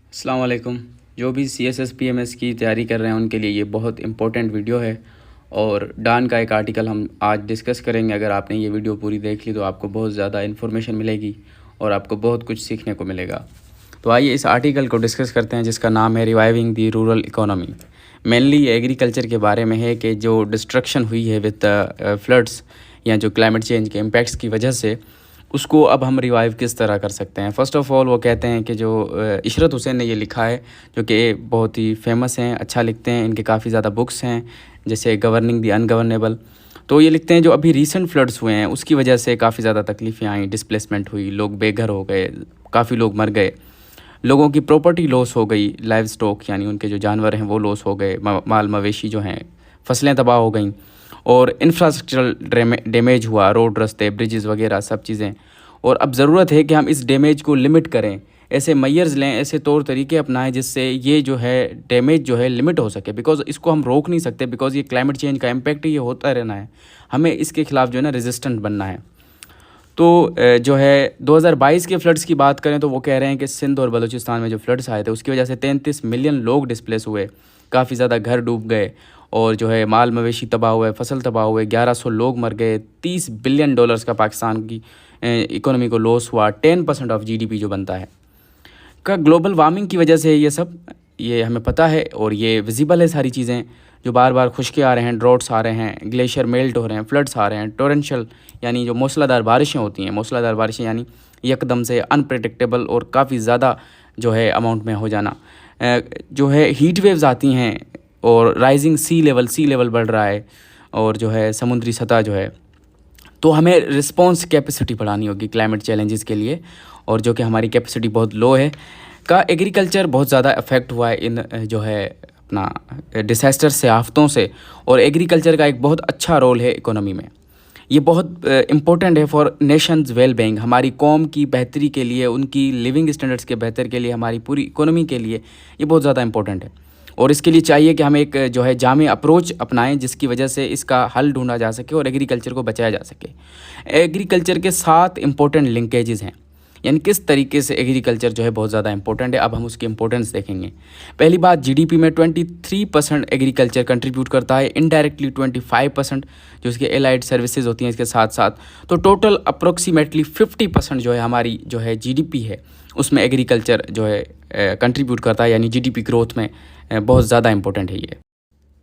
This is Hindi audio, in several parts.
अस्सलाम वालेकुम। जो भी CSS PMS की तैयारी कर रहे हैं उनके लिए ये बहुत इम्पोर्टेंट वीडियो है और डान का एक आर्टिकल हम आज डिस्कस करेंगे। अगर आपने ये वीडियो पूरी देख ली तो आपको बहुत ज़्यादा इन्फॉर्मेशन मिलेगी और आपको बहुत कुछ सीखने को मिलेगा। तो आइए इस आर्टिकल को डिस्कस करते हैं जिसका नाम है रिवाइविंग दी रूरल इकोनॉमी। मेनली एग्रीकल्चर के बारे में है कि जो डिस्ट्रक्शन हुई है विद फ्लड्स या जो क्लाइमेट चेंज के इम्पैक्ट्स की वजह से उसको अब हम रिवाइव किस तरह कर सकते हैं। फ़र्स्ट ऑफ़ ऑल वो कहते हैं कि जो इशरत हुसैन ने ये लिखा है, जो कि बहुत ही फेमस हैं, अच्छा लिखते हैं, इनके काफ़ी ज़्यादा बुक्स हैं जैसे गवर्निंग दी अनगवर्नेबल। तो ये लिखते हैं जो अभी रीसेंट फ्लड्स हुए हैं उसकी वजह से काफ़ी ज़्यादा तकलीफ़ें आई, डिस्प्लेसमेंट हुई, लोग बेघर हो गए, काफ़ी लोग मर गए, लोगों की प्रॉपर्टी लॉस हो गई, लाइव स्टॉक यानी उनके जो जानवर हैं वो लॉस हो गए, माल मवेशी जो हैं, फसलें तबाह हो गई और इंफ्रास्ट्रक्चरल डैमेज हुआ, रोड, रास्ते, ब्रिजेज़ वगैरह सब चीज़ें। और अब ज़रूरत है कि हम इस डैमेज को लिमिट करें, ऐसे मेजर्स लें, ऐसे तौर तरीके अपनाएं जिससे ये जो है डैमेज जो है लिमिट हो सके। बिकॉज़ इसको हम रोक नहीं सकते, बिकॉज़ ये क्लाइमेट चेंज का इम्पैक्ट ये होता रहना है, हमें इसके ख़िलाफ़ जो है ना रेजिस्टेंट बनना है। तो जो है 2022 के फ्लड्स की बात करें तो वो कह रहे हैं कि सिंध और बलूचिस्तान में जो फ्लड्स आए थे उसकी वजह से 33 मिलियन लोग डिस्प्लेस हुए, काफ़ी ज़्यादा घर डूब गए और जो है माल मवेशी तबाह हुए, फसल तबाह हुए, 1100 लोग मर गए, $30 बिलियन का पाकिस्तान की इकोनॉमी को लॉस हुआ, 10% ऑफ GDP जो बनता है का ग्लोबल वार्मिंग की वजह से ये सब ये हमें पता है और ये विजिबल है सारी चीज़ें। जो बार बार खुश्की आ रहे हैं, ड्रॉट्स आ रहे हैं, ग्लेशियर मेल्ट हो रहे हैं, फ्लड्स आ रहे हैं, टोरेंशियल यानी जो मूसलाधार बारिशें होती हैं, मूसलाधार बारिशें यानी यकदम से अनप्रेडिक्टेबल और काफ़ी ज़्यादा जो है अमाउंट में हो जाना, जो है हीट वेव्स आती हैं और राइजिंग सी लेवल बढ़ रहा है और जो है समुद्री सतह जो है। तो हमें रिस्पॉन्स कैपेसिटी बढ़ानी होगी क्लाइमेट चैलेंजेस के लिए, और जो कि हमारी कैपेसिटी बहुत लो है। का एग्रीकल्चर बहुत ज़्यादा अफेक्ट हुआ है इन जो है अपना डिसास्टर से, आफतों से, और एग्रीकल्चर का एक बहुत अच्छा रोल है इकोनॉमी में। ये बहुत इम्पोर्टेंट है फॉर नेशंस वेल बीइंग, हमारी कौम की बेहतरी के लिए, उनकी लिविंग स्टैंडर्ड्स के बेहतर के लिए, हमारी पूरी इकोनॉमी के लिए ये बहुत ज़्यादा इम्पोर्टेंट है। और इसके लिए चाहिए कि हम एक जो है जामे अप्रोच अपनाएं जिसकी वजह से इसका हल ढूंढा जा सके और एग्रीकल्चर को बचाया जा सके। एग्रीकल्चर के 7 इम्पोर्टेंट लिंकेजेस हैं, यानी किस तरीके से एग्रीकल्चर जो है बहुत ज़्यादा इंपॉर्टेंट है। अब हम उसकी इंपॉर्टेंस देखेंगे। पहली बात, GDP में 23% एग्रीकल्चर कंट्रीब्यूट करता है, इनडायरेक्टली 25% जो इसके एलाइड सर्विसेज होती हैं इसके साथ साथ। तो टोटल अप्रोक्सीमेटली 50% जो है हमारी जो है GDP है उसमें एग्रीकल्चर जो है कंट्रीब्यूट करता है, यानी GDP ग्रोथ में बहुत ज़्यादा इंपॉर्टेंट है ये।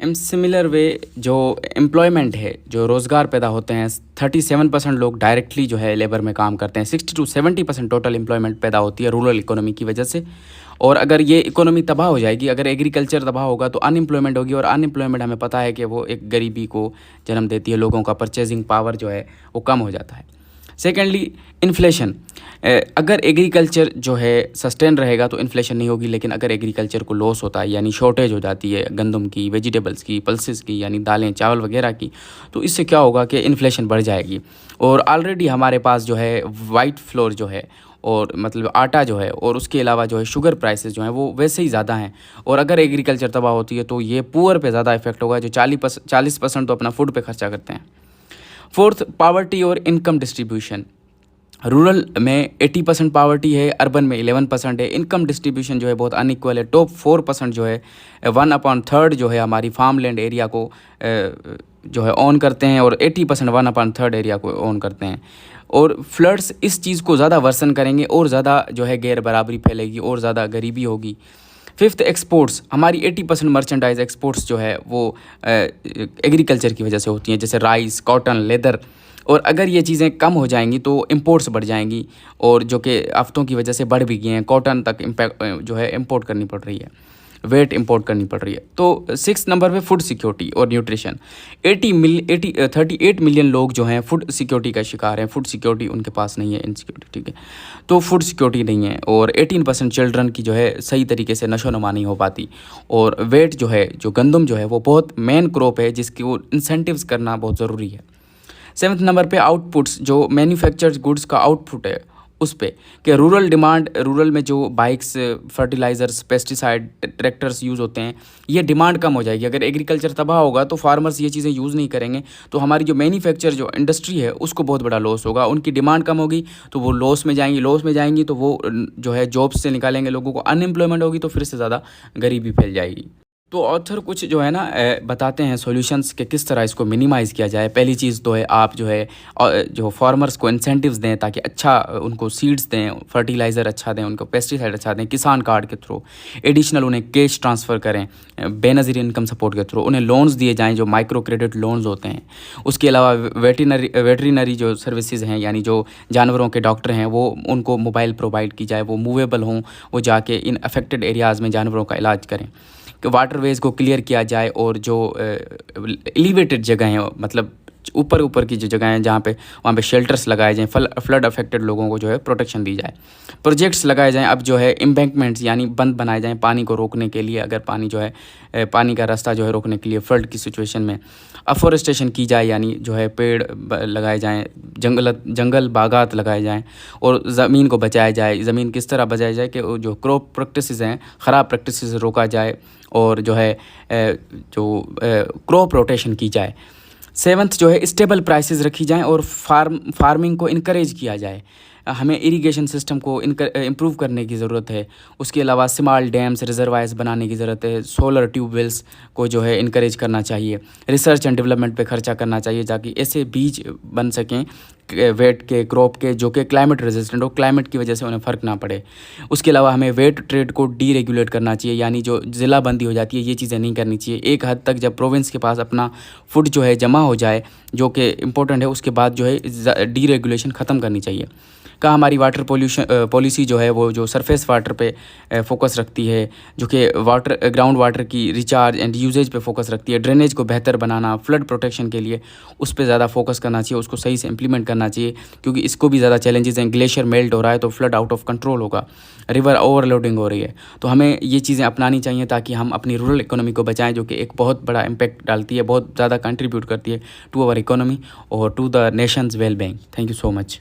इन सिमिलर वे जो एम्प्लॉयमेंट है, जो रोज़गार पैदा होते हैं, 37% लोग डायरेक्टली जो है लेबर में काम करते हैं, 60 to 70% टोटल एम्प्लॉयमेंट पैदा होती है रूरल इकोनॉमी की वजह से। और अगर ये इकोनॉमी तबाह हो जाएगी, अगर एग्रीकल्चर तबाह होगा तो अनएम्प्लॉयमेंट होगी, और अनएम्प्लॉयमेंट हमें पता है कि वो एक गरीबी को जन्म देती है, लोगों का परचेजिंग पावर जो है वो कम हो जाता है। Secondly, inflation. अगर एग्रीकल्चर जो है सस्टेन रहेगा तो इन्फ्लेशन नहीं होगी, लेकिन अगर एग्रीकल्चर को लॉस होता है यानी शॉर्टेज हो जाती है गंदम की, वेजिटेबल्स की, पल्सेस की यानी दालें, चावल वगैरह की, तो इससे क्या होगा कि इन्फ्लेशन बढ़ जाएगी। और ऑलरेडी हमारे पास जो है वाइट फ्लोर जो है और मतलब आटा जो है, और उसके अलावा जो है शुगर प्राइसेस जो हैं वो वैसे ही ज़्यादा हैं। और अगर एग्रीकल्चर तबाह होती है तो ये पुअर पे ज़्यादा इफेक्ट होगा, जो 40% तो अपना फूड पे खर्चा करते हैं। फोर्थ, पावर्टी और इनकम डिस्ट्रीब्यूशन। रूरल में 80% पावर्टी है, अर्बन में 11% है। इनकम डिस्ट्रीब्यूशन जो है बहुत अनइक्वल है। टॉप 4% जो है 1/3 जो है हमारी फार्म लैंड एरिया को जो है ऑन करते हैं, और 80% 1/3 एरिया को ऑन करते हैं। और फ्लड्स इस चीज़ को ज़्यादा वर्सन करेंगे और ज़्यादा जो है गैर बराबरी फैलेगी और ज़्यादा गरीबी होगी। Fifth, exports. हमारी 80% मर्चेंडाइज एक्सपोर्ट्स जो है वो एग्रीकल्चर की वजह से होती हैं, जैसे राइस, कॉटन, लेदर। और अगर ये चीज़ें कम हो जाएंगी तो इंपोर्ट्स बढ़ जाएंगी, और जो कि आफतों की वजह से बढ़ भी गई हैं। कॉटन तक इम्पैक्ट जो है इंपोर्ट करनी पड़ रही है, वेट इंपोर्ट करनी पड़ रही है। तो 6 नंबर पे फूड सिक्योरिटी और न्यूट्रिशन। 38 मिलियन लोग जो हैं फूड सिक्योरिटी का शिकार हैं। फूड सिक्योरिटी उनके पास नहीं है, इनसिक्योरिटी, ठीक है। तो फूड सिक्योरिटी नहीं है, और 18% चिल्ड्रन की जो है सही तरीके से नशोनुमा नहीं हो पाती। और वेट जो है, जो गंदम जो है वो बहुत मेन क्रॉप है जिसकी वो इंसेंटिव्स करना बहुत ज़रूरी है। 7th नंबर पे आउटपुट्स, जो मैन्युफैक्चर्ड गुड्स का आउटपुट है उस पे कि रूरल डिमांड, रूरल में जो bikes, fertilisers, pesticide, tractors use होते हैं, ये डिमांड कम हो जाएगी। अगर एग्रीकल्चर तबाह होगा तो फार्मर्स ये चीज़ें यूज़ नहीं करेंगे, तो हमारी जो मैन्युफैक्चर जो इंडस्ट्री है उसको बहुत बड़ा लॉस होगा। उनकी डिमांड कम होगी तो वो लॉस में जाएंगी, लॉस में जाएंगी तो वो जो है जॉब्स से निकालेंगे लोगों को, अनएम्प्लॉयमेंट होगी तो फिर से ज़्यादा गरीबी फैल जाएगी। तो ऑथर कुछ जो है ना बताते हैं सॉल्यूशंस कि किस तरह इसको मिनिमाइज़ किया जाए। पहली चीज़ तो है आप जो है जो फार्मर्स को इंसेंटिव्स दें ताकि अच्छा उनको सीड्स दें, फर्टिलाइज़र अच्छा दें, उनको पेस्टिसाइड अच्छा दें किसान कार्ड के थ्रू। एडिशनल उन्हें कैश ट्रांसफ़र करें बेनज़ीर इनकम सपोर्ट के थ्रू। उन्हें लोन्स दिए जाएँ जो माइक्रो क्रेडिट लोन्स होते हैं। उसके अलावा वेटरिनरी जो सर्विसेज हैं, यानी जो जानवरों के डॉक्टर हैं, वो उनको मोबाइल प्रोवाइड की जाए, वो मूवेबल हों, वो जाके इन अफेक्टेड एरियाज़ में जानवरों का इलाज करें। कि वाटरवेज़ को क्लियर किया जाए और जो एलिवेटेड जगह हैं, मतलब ऊपर की जो जगह हैं जहाँ पे, वहाँ पे शेल्टर्स लगाए जाएँ, फ्लड अफेक्टेड लोगों को जो है प्रोटेक्शन दी जाए। प्रोजेक्ट्स लगाए जाएँ, अब जो है एम्बैंकमेंट्स यानी बंद बनाए जाएँ पानी को रोकने के लिए, अगर पानी जो है पानी का रास्ता जो है रोकने के लिए फ्लड की सिचुएशन में। अफॉरेस्टेशन की जाए, यानी जो है पेड़ लगाए जाएँ, जंगल बागात लगाए जाएँ और ज़मीन को बचाया जाए। ज़मीन किस तरह बचाया जाए कि जो क्रॉप प्रैक्टिसेस हैं, ख़राब प्रैक्टिसेस रोका जाए और जो है क्रॉप रोटेशन की जाए। 7th जो है स्टेबल प्राइसेस रखी जाएँ और फार्मिंग को इनकरेज किया जाए। हमें इरिगेशन सिस्टम को इम्प्रूव करने की ज़रूरत है। उसके अलावा स्मॉल डैम्स, रिजर्वायर्स बनाने की ज़रूरत है। सोलर ट्यूबवेल्स को जो है इनकरेज करना चाहिए। रिसर्च एंड डेवलपमेंट पे खर्चा करना चाहिए ताकि ऐसे बीज बन सकें वेट के, क्रॉप के, जो कि क्लाइमेट रेजिस्टेंट हो, क्लाइमेट की वजह से उन्हें फ़र्क ना पड़े। उसके अलावा हमें वेट ट्रेड को डीरेगुलेट करना चाहिए, यानी जो ज़िलाबंदी हो जाती है ये चीज़ें नहीं करनी चाहिए। एक हद तक जब प्रोविंस के पास अपना फूड जो है जमा हो जाए, जो कि इम्पोर्टेंट है, उसके बाद जो है डीरेगुलेशन ख़त्म करनी चाहिए। का हमारी वाटर पॉलिसी जो है वो जो सरफेस वाटर पे फोकस रखती है, जो कि ग्राउंड वाटर की रिचार्ज एंड यूजेज पे फोकस रखती है। ड्रेनेज को बेहतर बनाना, फ्लड प्रोटेक्शन के लिए उस पे ज़्यादा फोकस करना चाहिए, उसको सही से इम्प्लीमेंट करना चाहिए, क्योंकि इसको भी ज़्यादा चैलेंजेस हैं। ग्लेशियर मेल्ट हो रहा है तो फ्लड आउट ऑफ कंट्रोल होगा, रिवर ओवरलोडिंग हो रही है। तो हमें ये चीज़ें अपनानी चाहिए ताकि हम अपनी रूरल इकोनॉमी को बचाएं, जो कि एक बहुत बड़ा इम्पैक्ट डालती है, बहुत ज़्यादा कंट्रीब्यूट करती है टू आवर इकोनॉमी और to the nation's well being. Thank you so much.